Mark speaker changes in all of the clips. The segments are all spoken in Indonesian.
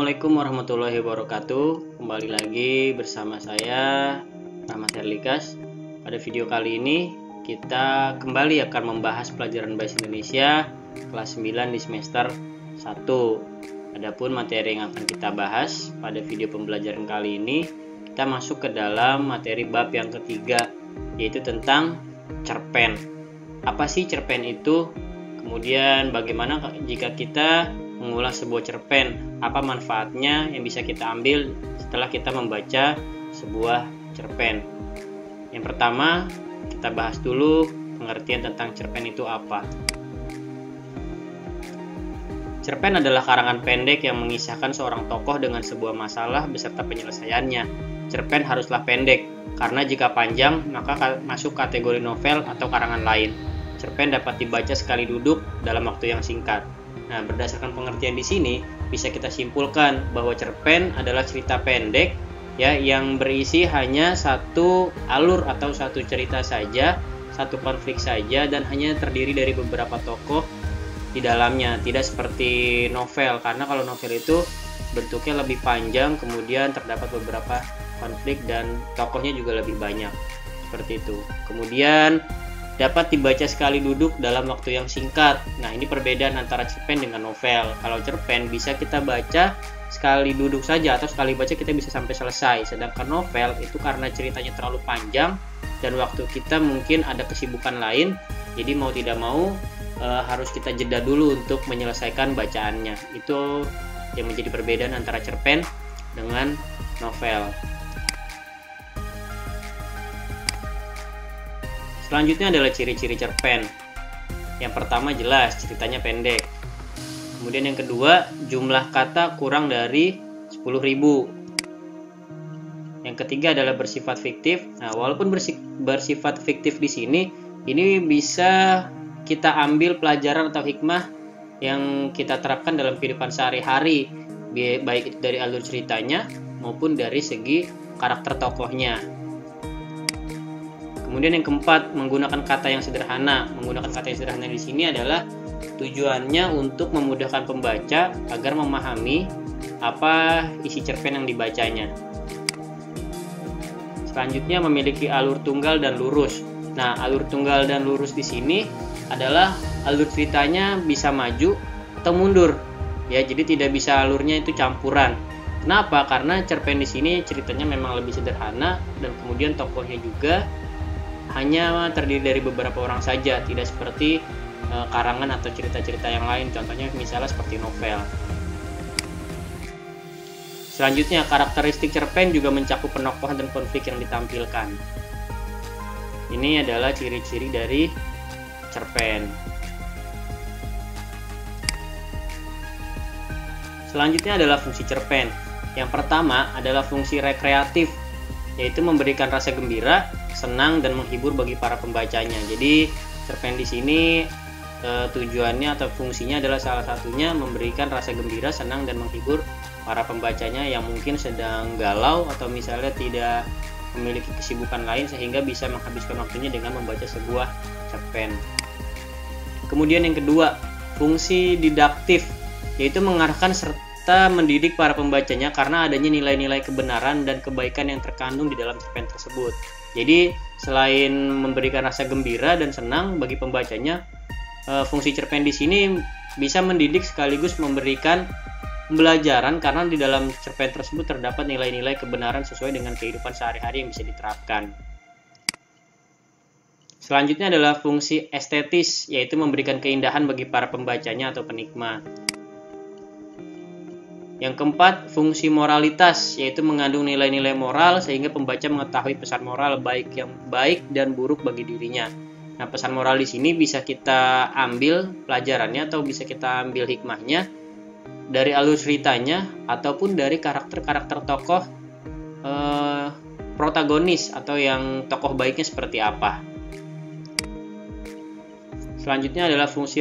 Speaker 1: Assalamualaikum warahmatullahi wabarakatuh. Kembali lagi bersama saya Rahmat Herlikas. Pada video kali ini kita kembali akan membahas pelajaran Bahasa Indonesia kelas 9 di semester 1. Adapun materi yang akan kita bahas pada video pembelajaran kali ini, kita masuk ke dalam materi bab yang ketiga, yaitu tentang cerpen. Apa sih cerpen itu? Kemudian bagaimana jika kita mengulas sebuah cerpen, apa manfaatnya yang bisa kita ambil setelah kita membaca sebuah cerpen. Yang pertama, kita bahas dulu pengertian tentang cerpen itu apa. Cerpen adalah karangan pendek yang mengisahkan seorang tokoh dengan sebuah masalah beserta penyelesaiannya. Cerpen haruslah pendek, karena jika panjang maka masuk kategori novel atau karangan lain. Cerpen dapat dibaca sekali duduk dalam waktu yang singkat. Nah, berdasarkan pengertian di sini, bisa kita simpulkan bahwa cerpen adalah cerita pendek ya yang berisi hanya satu alur atau satu cerita saja, satu konflik saja, dan hanya terdiri dari beberapa tokoh di dalamnya. Tidak seperti novel, karena kalau novel itu bentuknya lebih panjang, kemudian terdapat beberapa konflik dan tokohnya juga lebih banyak. Seperti itu. Kemudian dapat dibaca sekali duduk dalam waktu yang singkat. Nah, ini perbedaan antara cerpen dengan novel. Kalau cerpen bisa kita baca sekali duduk saja, atau sekali baca kita bisa sampai selesai. Sedangkan novel itu karena ceritanya terlalu panjang dan waktu kita mungkin ada kesibukan lain, jadi mau tidak mau harus kita jeda dulu untuk menyelesaikan bacaannya. Itu yang menjadi perbedaan antara cerpen dengan novel. Selanjutnya adalah ciri-ciri cerpen. Yang pertama jelas ceritanya pendek. Kemudian yang kedua, jumlah kata kurang dari 10.000. Yang ketiga adalah bersifat fiktif. Nah, walaupun bersifat fiktif di sini, ini bisa kita ambil pelajaran atau hikmah yang kita terapkan dalam kehidupan sehari-hari, baik itu dari alur ceritanya maupun dari segi karakter tokohnya. Kemudian yang keempat, menggunakan kata yang sederhana. Menggunakan kata yang sederhana di sini adalah tujuannya untuk memudahkan pembaca agar memahami apa isi cerpen yang dibacanya. Selanjutnya memiliki alur tunggal dan lurus. Nah, alur tunggal dan lurus di sini adalah alur ceritanya bisa maju atau mundur. Ya, jadi tidak bisa alurnya itu campuran. Kenapa? Karena cerpen di sini ceritanya memang lebih sederhana dan kemudian tokohnya juga hanya terdiri dari beberapa orang saja, tidak seperti karangan atau cerita-cerita yang lain, contohnya misalnya seperti novel. Selanjutnya, karakteristik cerpen juga mencakup penokohan dan konflik yang ditampilkan. Ini adalah ciri-ciri dari cerpen. Selanjutnya adalah fungsi cerpen. Yang pertama adalah fungsi rekreatif, yaitu memberikan rasa gembira, senang, dan menghibur bagi para pembacanya. Jadi cerpen di sini tujuannya atau fungsinya adalah salah satunya memberikan rasa gembira, senang, dan menghibur para pembacanya yang mungkin sedang galau atau misalnya tidak memiliki kesibukan lain sehingga bisa menghabiskan waktunya dengan membaca sebuah cerpen. Kemudian yang kedua, fungsi didaktif, yaitu mengarahkan serta mendidik para pembacanya karena adanya nilai-nilai kebenaran dan kebaikan yang terkandung di dalam cerpen tersebut. Jadi selain memberikan rasa gembira dan senang bagi pembacanya, fungsi cerpen di sini bisa mendidik sekaligus memberikan pembelajaran karena di dalam cerpen tersebut terdapat nilai-nilai kebenaran sesuai dengan kehidupan sehari-hari yang bisa diterapkan. Selanjutnya adalah fungsi estetis, yaitu memberikan keindahan bagi para pembacanya atau penikmat. Yang keempat, fungsi moralitas, yaitu mengandung nilai-nilai moral sehingga pembaca mengetahui pesan moral baik yang baik dan buruk bagi dirinya. Nah, pesan moral di sini bisa kita ambil pelajarannya atau bisa kita ambil hikmahnya dari alur ceritanya ataupun dari karakter-karakter tokoh protagonis atau yang tokoh baiknya seperti apa. Selanjutnya adalah fungsi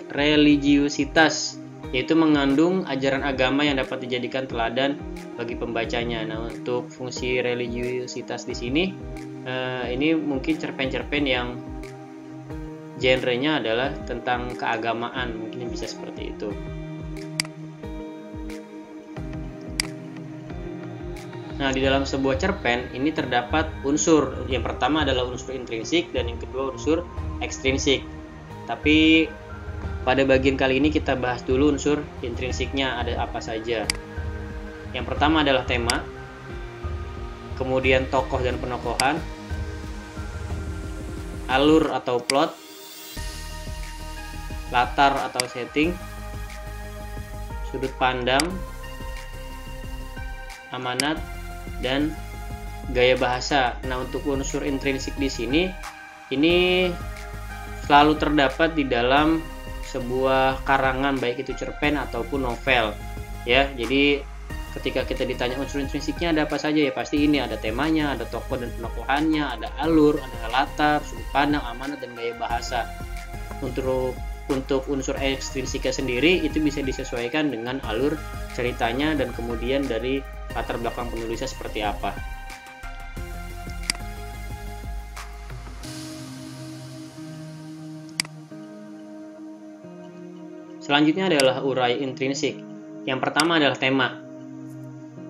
Speaker 1: religiusitas, yaitu mengandung ajaran agama yang dapat dijadikan teladan bagi pembacanya. Nah, untuk fungsi religiusitas di sini, ini mungkin cerpen-cerpen yang genrenya adalah tentang keagamaan, mungkin bisa seperti itu. Nah, di dalam sebuah cerpen ini terdapat unsur. Yang pertama adalah unsur intrinsik dan yang kedua unsur ekstrinsik. Tapi pada bagian kali ini kita bahas dulu unsur intrinsiknya ada apa saja. Yang pertama adalah tema, kemudian tokoh dan penokohan, alur atau plot, latar atau setting, sudut pandang, amanat, dan gaya bahasa. Nah, untuk unsur intrinsik di sini ini selalu terdapat di dalam sebuah karangan, baik itu cerpen ataupun novel. Ya, jadi ketika kita ditanya unsur intrinsiknya ada apa saja, ya pasti ini ada temanya, ada tokoh dan penokohannya, ada alur, ada latar, sudut pandang, amanat, dan gaya bahasa. Untuk unsur ekstrinsiknya sendiri itu bisa disesuaikan dengan alur ceritanya dan kemudian dari latar belakang penulisnya seperti apa. Selanjutnya adalah urai intrinsik. Yang pertama adalah tema.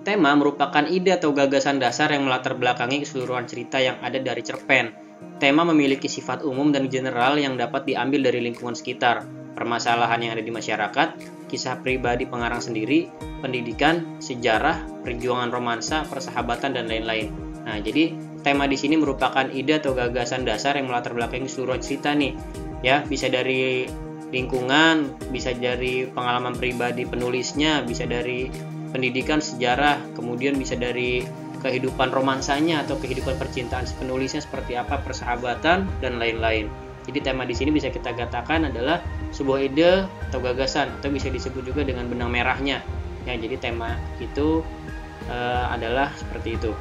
Speaker 1: Tema merupakan ide atau gagasan dasar yang melatar belakangi keseluruhan cerita yang ada dari cerpen. Tema memiliki sifat umum dan general yang dapat diambil dari lingkungan sekitar, permasalahan yang ada di masyarakat, kisah pribadi pengarang sendiri, pendidikan, sejarah, perjuangan romansa, persahabatan, dan lain-lain. Nah, jadi tema di sini merupakan ide atau gagasan dasar yang melatar belakangi keseluruhan cerita nih. Ya, bisa dari lingkungan, bisa dari pengalaman pribadi penulisnya, bisa dari pendidikan, sejarah, kemudian bisa dari kehidupan romansanya atau kehidupan percintaan si penulisnya seperti apa, persahabatan, dan lain-lain. Jadi tema di sini bisa kita katakan adalah sebuah ide atau gagasan, atau bisa disebut juga dengan benang merahnya. Ya, jadi tema itu adalah seperti itu.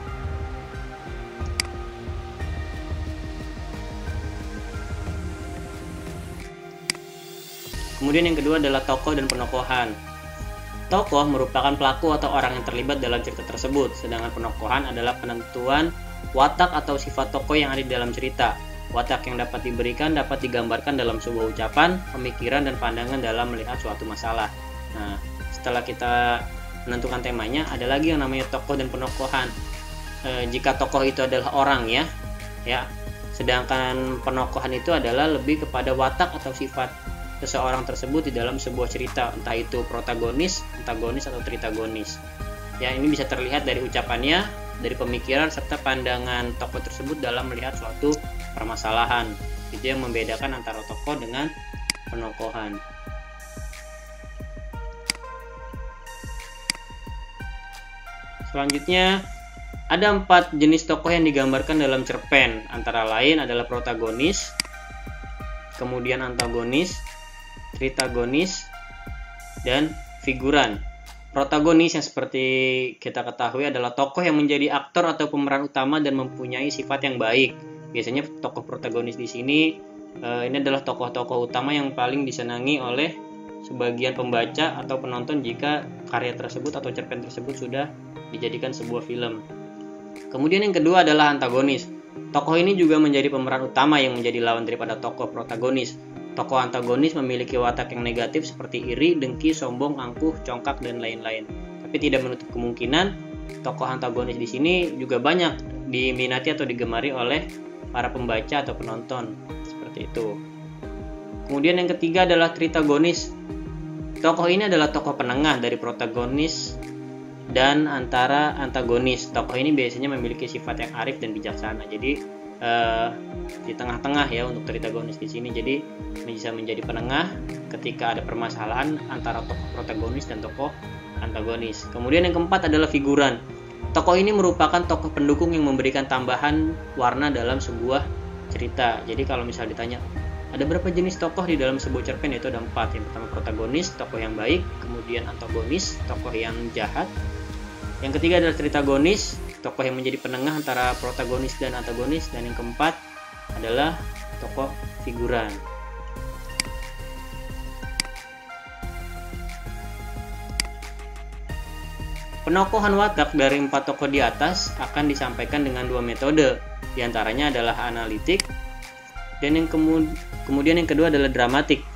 Speaker 1: Kemudian yang kedua adalah tokoh dan penokohan. Tokoh merupakan pelaku atau orang yang terlibat dalam cerita tersebut, sedangkan penokohan adalah penentuan watak atau sifat tokoh yang ada di dalam cerita. Watak yang dapat diberikan dapat digambarkan dalam sebuah ucapan, pemikiran, dan pandangan dalam melihat suatu masalah. Nah, setelah kita menentukan temanya, ada lagi yang namanya tokoh dan penokohan. Jika tokoh itu adalah orang ya, sedangkan penokohan itu adalah lebih kepada watak atau sifat seseorang tersebut di dalam sebuah cerita, entah itu protagonis, antagonis, atau tritagonis. Ya, ini bisa terlihat dari ucapannya, dari pemikiran, serta pandangan tokoh tersebut dalam melihat suatu permasalahan. Itu yang membedakan antara tokoh dengan penokohan. Selanjutnya, ada 4 jenis tokoh yang digambarkan dalam cerpen, antara lain adalah protagonis, kemudian antagonis, tritagonis, dan figuran. Protagonis yang seperti kita ketahui adalah tokoh yang menjadi aktor atau pemeran utama dan mempunyai sifat yang baik. Biasanya tokoh protagonis di sini ini adalah tokoh-tokoh utama yang paling disenangi oleh sebagian pembaca atau penonton jika karya tersebut atau cerpen tersebut sudah dijadikan sebuah film. Kemudian yang kedua adalah antagonis. Tokoh ini juga menjadi pemeran utama yang menjadi lawan daripada tokoh protagonis. Tokoh antagonis memiliki watak yang negatif seperti iri, dengki, sombong, angkuh, congkak, dan lain-lain. Tapi tidak menutup kemungkinan tokoh antagonis di sini juga banyak diminati atau digemari oleh para pembaca atau penonton, seperti itu. Kemudian yang ketiga adalah tritagonis. Tokoh ini adalah tokoh penengah dari protagonis dan antara antagonis. Tokoh ini biasanya memiliki sifat yang arif dan bijaksana. Jadi di tengah-tengah ya untuk tritagonis di sini. Jadi bisa menjadi penengah ketika ada permasalahan antara tokoh protagonis dan tokoh antagonis. Kemudian yang keempat adalah figuran. Tokoh ini merupakan tokoh pendukung yang memberikan tambahan warna dalam sebuah cerita. Jadi kalau misal ditanya ada berapa jenis tokoh di dalam sebuah cerpen, yaitu ada 4. Yang pertama protagonis, tokoh yang baik. Kemudian antagonis, tokoh yang jahat. Yang ketiga adalah tritagonis, tokoh yang menjadi penengah antara protagonis dan antagonis. Dan yang keempat adalah tokoh figuran. Penokohan watak dari 4 tokoh di atas akan disampaikan dengan 2 metode. Di antaranya adalah analitik dan kemudian yang kedua adalah dramatik.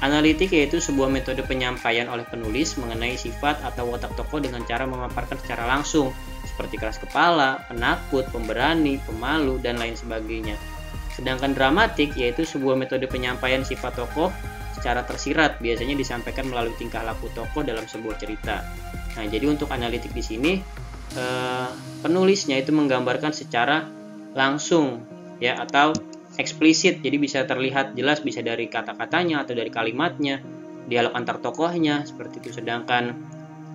Speaker 1: Analitik yaitu sebuah metode penyampaian oleh penulis mengenai sifat atau watak tokoh dengan cara memaparkan secara langsung, seperti keras kepala, penakut, pemberani, pemalu, dan lain sebagainya. Sedangkan dramatik yaitu sebuah metode penyampaian sifat tokoh secara tersirat, biasanya disampaikan melalui tingkah laku tokoh dalam sebuah cerita. Nah, jadi untuk analitik di sini penulisnya itu menggambarkan secara langsung ya atau eksplisit, jadi bisa terlihat jelas, bisa dari kata-katanya atau dari kalimatnya, dialog antar tokohnya seperti itu. Sedangkan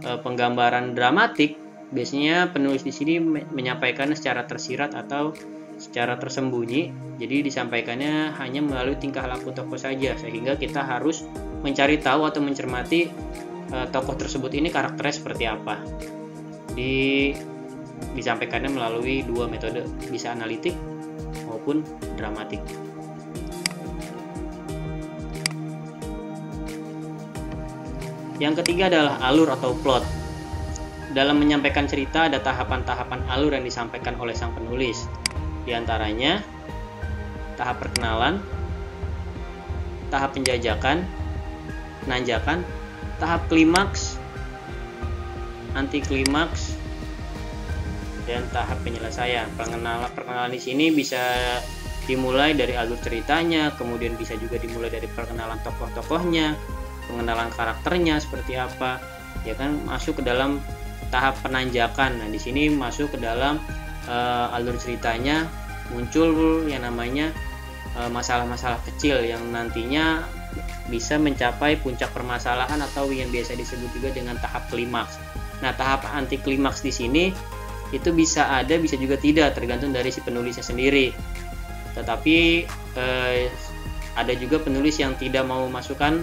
Speaker 1: penggambaran dramatik biasanya penulis di sini menyampaikan secara tersirat atau secara tersembunyi, jadi disampaikannya hanya melalui tingkah laku tokoh saja, sehingga kita harus mencari tahu atau mencermati tokoh tersebut ini karakternya seperti apa. Disampaikannya melalui dua metode, bisa analitik maupun dramatik. Yang ketiga adalah alur atau plot. Dalam menyampaikan cerita ada tahapan-tahapan alur yang disampaikan oleh sang penulis. Di antaranya tahap perkenalan, tahap penjajakan, penanjakan, tahap klimaks, anti klimaks, dan tahap penyelesaian. Perkenalan di sini bisa dimulai dari alur ceritanya, kemudian bisa juga dimulai dari perkenalan tokoh-tokohnya, pengenalan karakternya seperti apa, ya kan, masuk ke dalam tahap penanjakan. Nah, di sini masuk ke dalam alur ceritanya muncul yang namanya masalah-masalah kecil yang nantinya bisa mencapai puncak permasalahan atau yang biasa disebut juga dengan tahap klimaks. Nah, tahap anti klimaks di sini itu bisa ada, bisa juga tidak, tergantung dari si penulisnya sendiri. Tetapi ada juga penulis yang tidak mau masukkan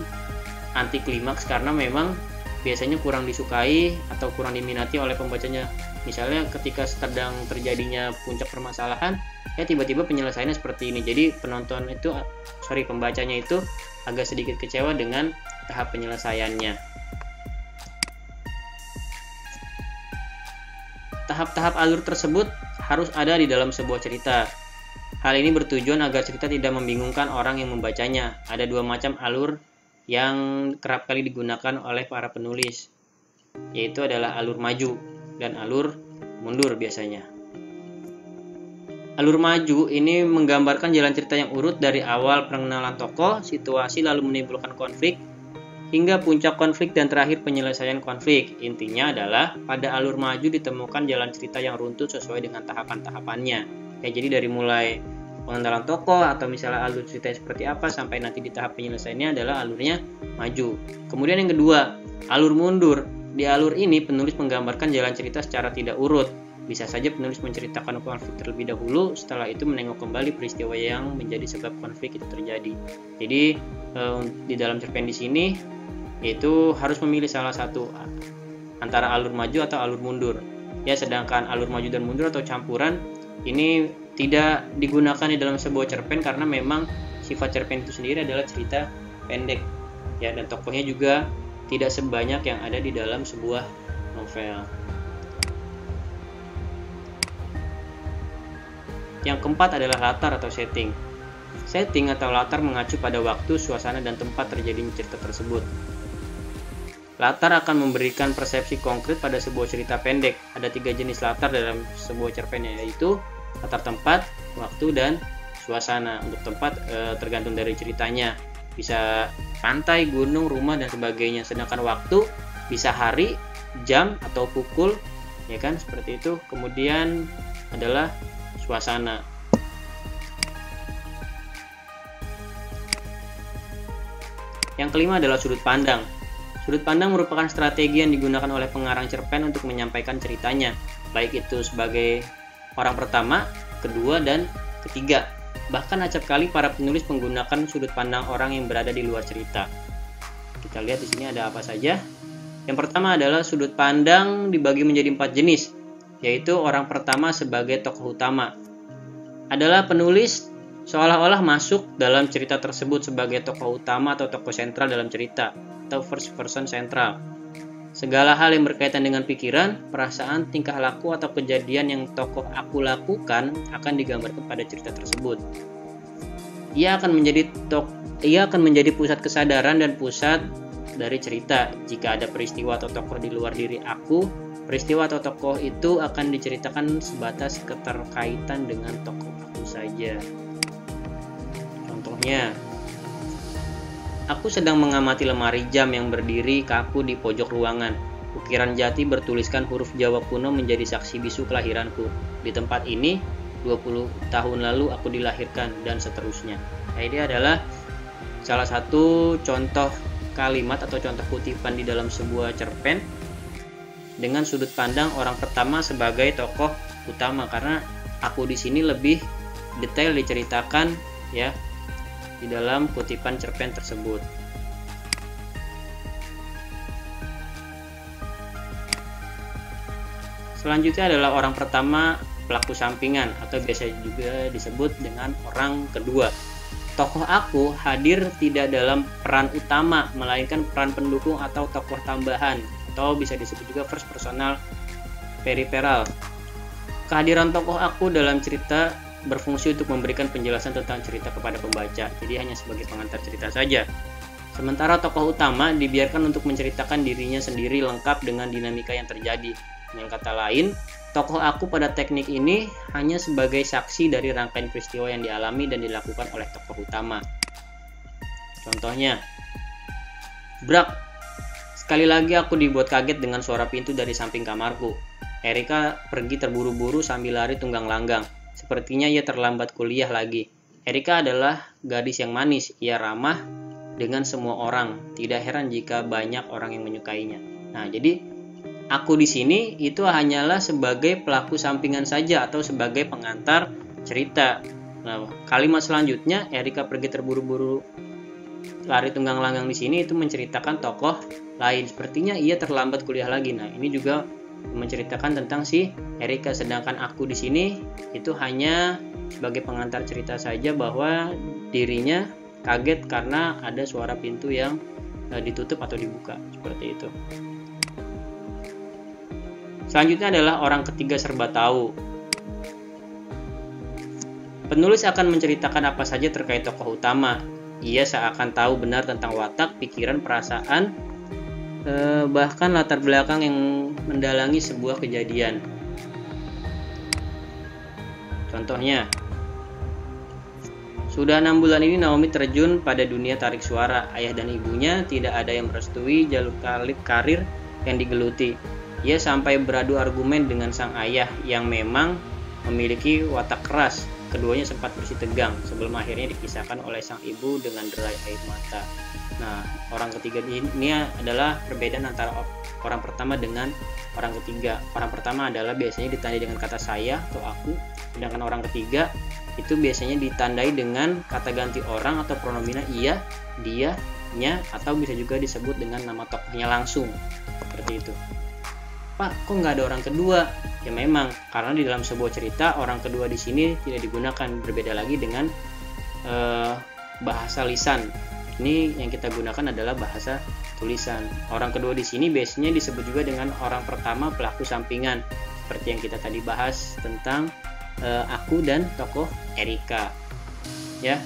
Speaker 1: anti klimaks karena memang biasanya kurang disukai atau kurang diminati oleh pembacanya. Misalnya ketika sedang terjadinya puncak permasalahan, ya tiba-tiba penyelesaiannya seperti ini. Jadi pembacanya itu agak sedikit kecewa dengan tahap penyelesaiannya. Tahap-tahap alur tersebut harus ada di dalam sebuah cerita. Hal ini bertujuan agar cerita tidak membingungkan orang yang membacanya. Ada dua macam alur yang kerap kali digunakan oleh para penulis, yaitu adalah alur maju dan alur mundur biasanya. Alur maju ini menggambarkan jalan cerita yang urut dari awal pengenalan tokoh, situasi, lalu menimbulkan konflik, hingga puncak konflik dan terakhir penyelesaian konflik. Intinya adalah pada alur maju ditemukan jalan cerita yang runtut sesuai dengan tahapan-tahapannya. Ya, jadi dari mulai pengenalan tokoh atau misalnya alur cerita seperti apa sampai nanti di tahap penyelesaiannya adalah alurnya maju. Kemudian yang kedua, alur mundur. Di alur ini penulis menggambarkan jalan cerita secara tidak urut. Bisa saja penulis menceritakan konflik terlebih dahulu, setelah itu menengok kembali peristiwa yang menjadi sebab konflik itu terjadi. Jadi di dalam cerpen di sini itu harus memilih salah satu antara alur maju atau alur mundur. Ya, sedangkan alur maju dan mundur atau campuran ini tidak digunakan di dalam sebuah cerpen karena memang sifat cerpen itu sendiri adalah cerita pendek. Ya, dan tokohnya juga tidak sebanyak yang ada di dalam sebuah novel. Yang keempat adalah latar atau setting. Setting atau latar mengacu pada waktu, suasana, dan tempat terjadinya cerita tersebut. Latar akan memberikan persepsi konkret pada sebuah cerita pendek. Ada 3 jenis latar dalam sebuah cerpen, yaitu latar tempat, waktu, dan suasana. Untuk tempat tergantung dari ceritanya. Bisa pantai, gunung, rumah, dan sebagainya. Sedangkan waktu bisa hari, jam, atau pukul, ya kan, seperti itu. Kemudian adalah suasana. Yang kelima adalah sudut pandang. Sudut pandang merupakan strategi yang digunakan oleh pengarang cerpen untuk menyampaikan ceritanya, baik itu sebagai orang pertama, kedua, dan ketiga. Bahkan acap kali para penulis menggunakan sudut pandang orang yang berada di luar cerita. Kita lihat di sini ada apa saja. Yang pertama adalah sudut pandang dibagi menjadi 4 jenis, yaitu orang pertama sebagai tokoh utama. Adalah penulis seolah-olah masuk dalam cerita tersebut sebagai tokoh utama atau tokoh sentral dalam cerita, atau first person sentral. Segala hal yang berkaitan dengan pikiran, perasaan, tingkah laku, atau kejadian yang tokoh aku lakukan akan digambarkan pada cerita tersebut. Ia akan menjadi pusat kesadaran dan pusat dari cerita. Jika ada peristiwa atau tokoh di luar diri aku, Peristiwa atau tokoh itu akan diceritakan sebatas keterkaitan dengan tokoh itu saja. Contohnya, aku sedang mengamati lemari jam yang berdiri kaku di pojok ruangan. Ukiran jati bertuliskan huruf Jawa kuno menjadi saksi bisu kelahiranku. Di tempat ini, 20 tahun lalu aku dilahirkan, dan seterusnya. Nah, ini adalah salah satu contoh kalimat atau contoh kutipan di dalam sebuah cerpen dengan sudut pandang orang pertama sebagai tokoh utama, karena aku di sini lebih detail diceritakan ya di dalam kutipan cerpen tersebut. Selanjutnya adalah orang pertama pelaku sampingan atau biasa juga disebut dengan orang kedua. Tokoh aku hadir tidak dalam peran utama, melainkan peran pendukung atau tokoh tambahan, atau bisa disebut juga first personal periperal. Kehadiran tokoh aku dalam cerita berfungsi untuk memberikan penjelasan tentang cerita kepada pembaca, jadi hanya sebagai pengantar cerita saja. Sementara tokoh utama dibiarkan untuk menceritakan dirinya sendiri lengkap dengan dinamika yang terjadi. Dengan kata lain, tokoh aku pada teknik ini hanya sebagai saksi dari rangkaian peristiwa yang dialami dan dilakukan oleh tokoh utama. Contohnya, Brak, sekali lagi aku dibuat kaget dengan suara pintu dari samping kamarku. Erika pergi terburu-buru sambil lari tunggang langgang. Sepertinya ia terlambat kuliah lagi. Erika adalah gadis yang manis, ia ramah dengan semua orang. Tidak heran jika banyak orang yang menyukainya. Nah, jadi aku di sini itu hanyalah sebagai pelaku sampingan saja atau sebagai pengantar cerita. Nah, kalimat selanjutnya, Erika pergi terburu-buru lari tunggang langgang di sini itu menceritakan tokoh lain. Sepertinya ia terlambat kuliah lagi. Nah, ini juga menceritakan tentang si Erika, sedangkan aku di sini itu hanya sebagai pengantar cerita saja bahwa dirinya kaget karena ada suara pintu yang ditutup atau dibuka, seperti itu. Selanjutnya adalah orang ketiga serba tahu. Penulis akan menceritakan apa saja terkait tokoh utama. Ia seakan tahu benar tentang watak, pikiran, perasaan, bahkan latar belakang yang mendalangi sebuah kejadian. Contohnya, sudah 6 bulan ini Naomi terjun pada dunia tarik suara. Ayah dan ibunya tidak ada yang merestui jalur karir yang digeluti. Ia sampai beradu argumen dengan sang ayah yang memang memiliki watak keras. Keduanya sempat bersitegang sebelum akhirnya dipisahkan oleh sang ibu dengan derai air mata. Nah, orang ketiga ini adalah perbedaan antara orang pertama dengan orang ketiga. Orang pertama adalah biasanya ditandai dengan kata saya atau aku, sedangkan orang ketiga itu biasanya ditandai dengan kata ganti orang atau pronomina ia, dia, nya, atau bisa juga disebut dengan nama tokohnya langsung. Seperti itu. Pak, kok nggak ada orang kedua? Ya memang, karena di dalam sebuah cerita orang kedua di sini tidak digunakan, berbeda lagi dengan bahasa lisan. Ini yang kita gunakan adalah bahasa tulisan. Orang kedua di sini biasanya disebut juga dengan orang pertama pelaku sampingan, seperti yang kita tadi bahas tentang aku dan tokoh Erika. Ya.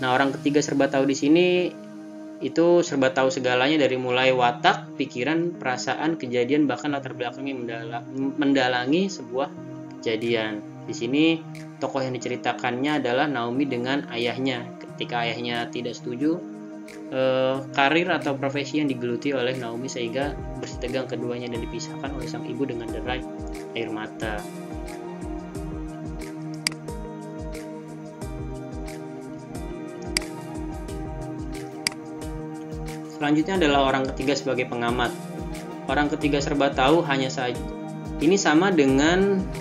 Speaker 1: Nah, orang ketiga serba tahu di sini itu serba tahu segalanya dari mulai watak, pikiran, perasaan, kejadian, bahkan latar belakang yang mendalangi sebuah kejadian. Di sini tokoh yang diceritakannya adalah Naomi dengan ayahnya. Ketika ayahnya tidak setuju karir atau profesi yang digeluti oleh Naomi sehingga bersitegang keduanya dan dipisahkan oleh sang ibu dengan derai air mata. Selanjutnya adalah orang ketiga sebagai pengamat. Orang ketiga serba tahu hanya saja ini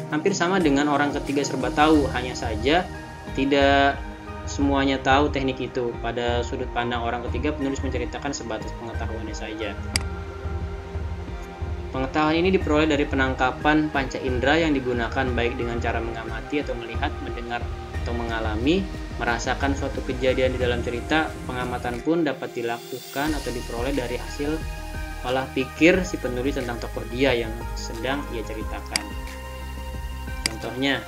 Speaker 1: hampir sama dengan orang ketiga serba tahu, hanya saja tidak semuanya tahu teknik itu. Pada sudut pandang orang ketiga, penulis menceritakan sebatas pengetahuannya saja. Pengetahuan ini diperoleh dari penangkapan panca indera yang digunakan baik dengan cara mengamati atau melihat, mendengar atau mengalami, merasakan suatu kejadian di dalam cerita. Pengamatan pun dapat dilakukan atau diperoleh dari hasil olah pikir si penulis tentang tokoh dia yang sedang ia ceritakan. Contohnya,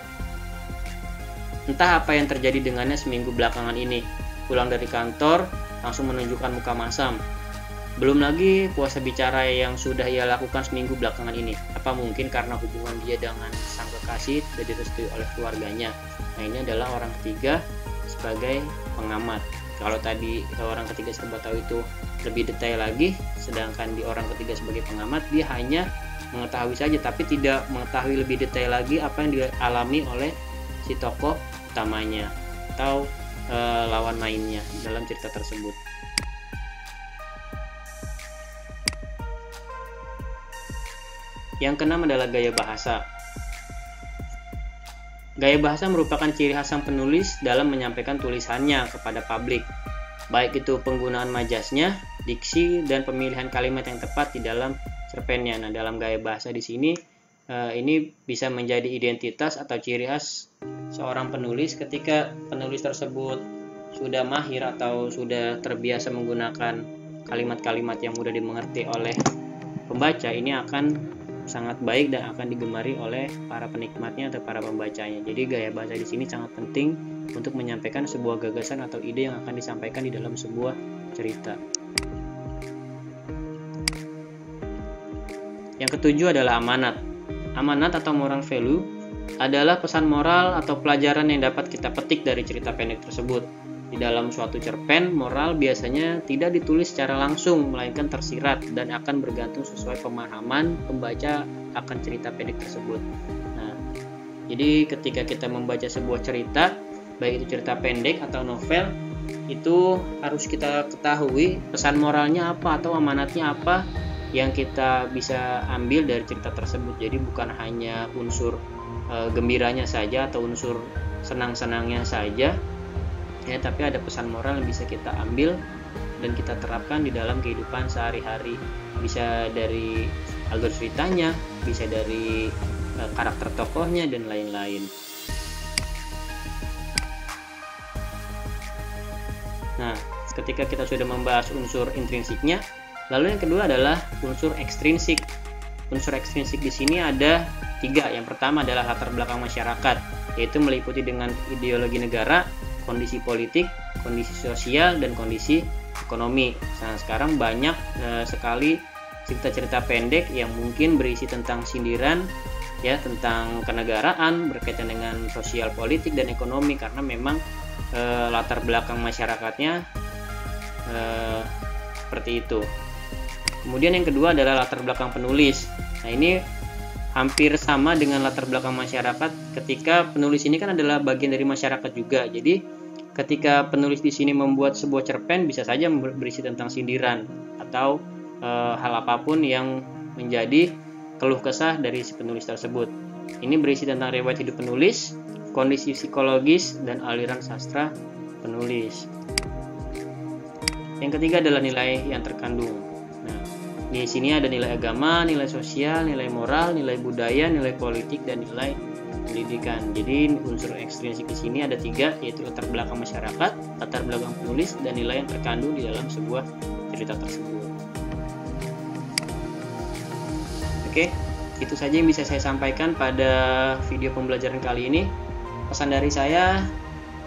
Speaker 1: entah apa yang terjadi dengannya seminggu belakangan ini. Pulang dari kantor, langsung menunjukkan muka masam. Belum lagi puasa bicara yang sudah ia lakukan seminggu belakangan ini. Apa mungkin karena hubungan dia dengan sang kekasih tidak direstui oleh keluarganya? Nah, ini adalah orang ketiga sebagai pengamat. Kalau tadi orang ketiga serba tahu itu lebih detail lagi, sedangkan di orang ketiga sebagai pengamat dia hanya mengetahui saja tapi tidak mengetahui lebih detail lagi apa yang dialami oleh si tokoh utamanya atau lawan mainnya dalam cerita tersebut. Yang keenam adalah gaya bahasa. Gaya bahasa merupakan ciri khas sang penulis dalam menyampaikan tulisannya kepada publik, baik itu penggunaan majasnya, diksi, dan pemilihan kalimat yang tepat di dalam cerpennya. Nah, dalam gaya bahasa di sini ini bisa menjadi identitas atau ciri khas seorang penulis. Ketika penulis tersebut sudah mahir atau sudah terbiasa menggunakan kalimat-kalimat yang mudah dimengerti oleh pembaca, ini akan sangat baik dan akan digemari oleh para penikmatnya atau para pembacanya. Jadi gaya bahasa di sini sangat penting untuk menyampaikan sebuah gagasan atau ide yang akan disampaikan di dalam sebuah cerita. Yang ketujuh adalah amanat. Amanat atau moral value adalah pesan moral atau pelajaran yang dapat kita petik dari cerita pendek tersebut. Di dalam suatu cerpen, moral biasanya tidak ditulis secara langsung, melainkan tersirat dan akan bergantung sesuai pemahaman pembaca akan cerita pendek tersebut. Nah, jadi ketika kita membaca sebuah cerita, baik itu cerita pendek atau novel, itu harus kita ketahui pesan moralnya apa atau amanatnya apa yang kita bisa ambil dari cerita tersebut. Jadi bukan hanya unsur gembiranya saja atau unsur senang-senangnya saja, ya, tapi ada pesan moral yang bisa kita ambil dan kita terapkan di dalam kehidupan sehari-hari. Bisa dari alur ceritanya, bisa dari karakter tokohnya dan lain-lain. Nah, ketika kita sudah membahas unsur intrinsiknya, lalu yang kedua adalah unsur ekstrinsik. Unsur ekstrinsik di sini ada 3. Yang pertama adalah latar belakang masyarakat, yaitu meliputi dengan ideologi negara, kondisi politik, kondisi sosial, dan kondisi ekonomi. Nah, sekarang banyak sekali cerita-cerita pendek yang mungkin berisi tentang sindiran, ya, tentang kenegaraan berkaitan dengan sosial, politik, dan ekonomi, karena memang latar belakang masyarakatnya seperti itu. Kemudian yang kedua adalah latar belakang penulis. Nah, ini hampir sama dengan latar belakang masyarakat ketika penulis ini kan adalah bagian dari masyarakat juga. Jadi ketika penulis di sini membuat sebuah cerpen, bisa saja berisi tentang sindiran atau hal apapun yang menjadi keluh kesah dari si penulis tersebut. Ini berisi tentang riwayat hidup penulis, kondisi psikologis, dan aliran sastra penulis. Yang ketiga adalah nilai yang terkandung. Nah, di sini ada nilai agama, nilai sosial, nilai moral, nilai budaya, nilai politik, dan nilai pendidikan. Jadi unsur ekstrinsik di sini ada 3, yaitu latar belakang masyarakat, latar belakang penulis, dan nilai yang terkandung di dalam sebuah cerita tersebut. Oke, itu saja yang bisa saya sampaikan pada video pembelajaran kali ini. Pesan dari saya,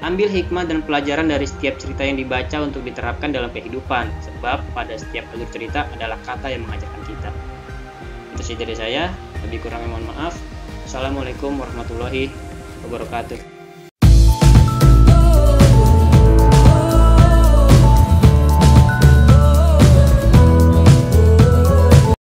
Speaker 1: ambil hikmah dan pelajaran dari setiap cerita yang dibaca untuk diterapkan dalam kehidupan, sebab pada setiap alur cerita adalah kata yang mengajarkan kita. Itu saja dari saya, lebih kurangnya mohon maaf. Assalamualaikum warahmatullahi wabarakatuh.